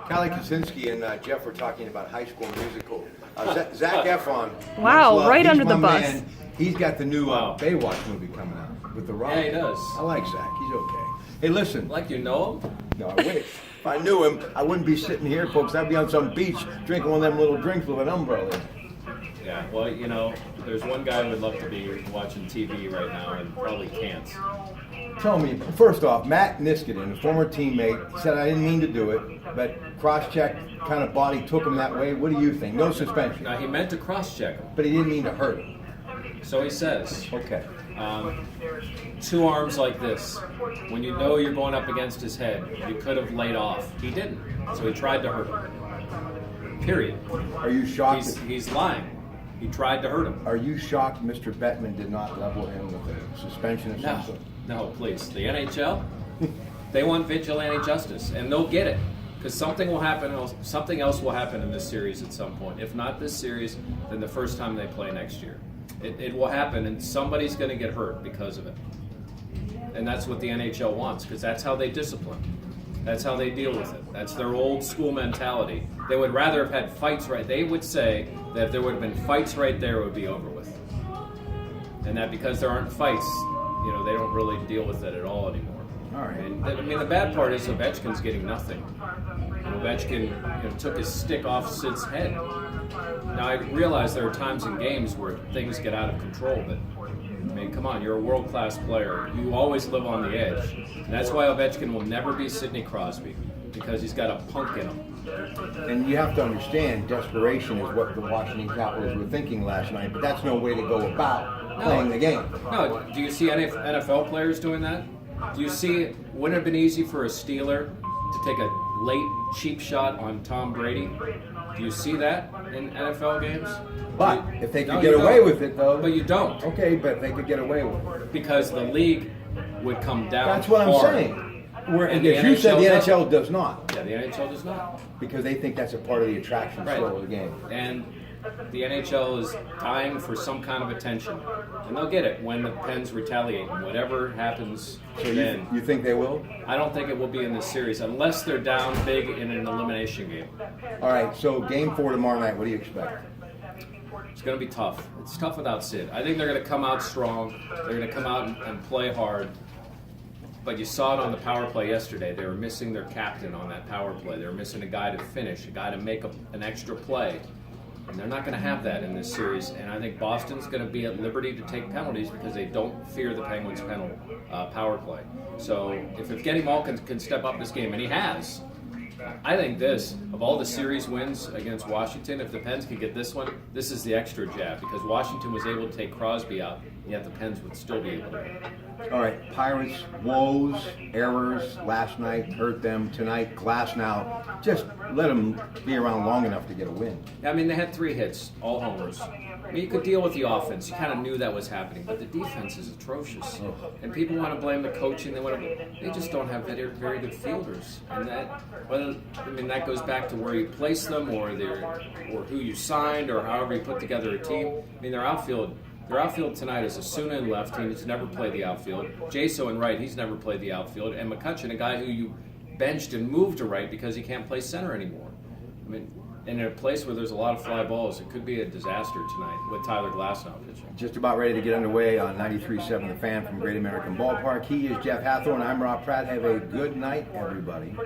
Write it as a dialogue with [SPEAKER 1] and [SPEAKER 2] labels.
[SPEAKER 1] Kelly Kaczynski and Jeff were talking about High School Musical. Zac Efron.
[SPEAKER 2] Wow,
[SPEAKER 1] much love.
[SPEAKER 2] right
[SPEAKER 1] He's
[SPEAKER 2] under the
[SPEAKER 1] my
[SPEAKER 2] bus.
[SPEAKER 1] man. He's got the new Baywatch movie coming out with The Rock.
[SPEAKER 3] Yeah, he does.
[SPEAKER 1] I like Zach. He's okay. Hey, listen.
[SPEAKER 3] Like you know him?
[SPEAKER 1] No, I wish. If I knew him, I wouldn't be sitting here, folks. I'd be on some beach drinking one of them little drinks with an umbrella.
[SPEAKER 3] Yeah, well, you know, there's one guy who would love to be watching TV right now and probably can't.
[SPEAKER 1] Tell me, first off, Matt Niskanen, a former teammate, said I didn't mean to do it, but cross-check kind of body took him that way. What do you think? No suspension.
[SPEAKER 3] Now, he meant to cross-check him,
[SPEAKER 1] But he didn't mean to hurt him.
[SPEAKER 3] so he says.
[SPEAKER 1] Okay.
[SPEAKER 3] Two arms like this. When you know you're going up against his head, you could have laid off. He didn't, so he tried to hurt him. Period.
[SPEAKER 1] Are you shocked?
[SPEAKER 3] He's lying. He tried to hurt him.
[SPEAKER 1] Are you shocked Mr. Bettman did not level him with a suspension or something?
[SPEAKER 3] No, please. The NHL, they want vigilante justice, and they'll get it. Because something will happen, something else will happen in this series at some point. If not this series, then the first time they play next year. It will happen, and somebody's going to get hurt because of it. And that's what the NHL wants, because that's how they discipline. That's how they deal with it. That's their old school mentality. They would rather have had fights right. They would say that if there would have been fights right there, it would be over with. And that because there aren't fights, you know, they don't really deal with it at all anymore.
[SPEAKER 1] All right.
[SPEAKER 3] And, I mean, the bad part is Ovechkin's getting nothing. Ovechkin took his stick off Sid's head. Now, I realize there are times in games where things get out of control, but, I mean, come on, you're a world-class player. You always live on the edge. And that's why Ovechkin will never be Sidney Crosby, because he's got a punk in him.
[SPEAKER 1] And you have to understand, desperation is what the Washington Capitals were thinking last night, but that's no way to go about playing the game.
[SPEAKER 3] No, do you see any NFL players doing that? Do you see, wouldn't it have been easy for a Steeler to take a late, cheap shot on Tom Brady? Do you see that in NFL games?
[SPEAKER 1] But if they could get away with it, though.
[SPEAKER 3] But you don't.
[SPEAKER 1] Okay, but they could get away with it.
[SPEAKER 3] Because the league would come down.
[SPEAKER 1] That's what I'm
[SPEAKER 3] hard.
[SPEAKER 1] saying.
[SPEAKER 3] And
[SPEAKER 1] As you said, the NHL does not.
[SPEAKER 3] Yeah, the NHL does not.
[SPEAKER 1] Because they think that's a part of the attraction flow of the game.
[SPEAKER 3] And the NHL is dying for some kind of attention. And they'll get it when the Pens retaliate. Whatever happens then.
[SPEAKER 1] You think they will?
[SPEAKER 3] I don't think it will be in this series unless they're down big in an elimination game.
[SPEAKER 1] All right, so game 4 tomorrow night, what do you expect?
[SPEAKER 3] It's going to be tough. It's tough without Sid. I think they're going to come out strong. They're going to come out and play hard. But you saw it on the power play yesterday. They were missing their captain on that power play. They were missing a guy to finish, a guy to make an extra play. And they're not going to have that in this series. And I think Boston's going to be at liberty to take penalties because they don't fear the Penguins' power play. So if Evgeny Malkin can step up this game, and he has, I think of all the series wins against Washington, if the Pens could get this one, this is the extra jab because Washington was able to take Crosby out, yet the Pens would still be able to win.
[SPEAKER 1] All right, Pirates, woes, errors last night hurt them. Tonight, glass now. Just let them be around long enough to get a win.
[SPEAKER 3] I mean, they had 3 hits, all homers. I mean, you could deal with the offense. You kind of knew that was happening, but the defense is atrocious. And people want to blame the coaching. They just don't have very good fielders, and that goes back to where you place them, or who you signed, or however you put together a team. I mean, their outfield tonight is Asuna in left. He's never played the outfield. Jaso in right. He's never played the outfield. And McCutcheon, a guy who you benched and moved to right because he can't play center anymore. I mean, in a place where there's a lot of fly balls, it could be a disaster tonight with Tyler Glasnow pitching.
[SPEAKER 1] Just about ready to get underway on 93.7 The Fan from Great American Ballpark. He is Jeff Hathorn. I'm Rob Pratt. Have a good night, everybody.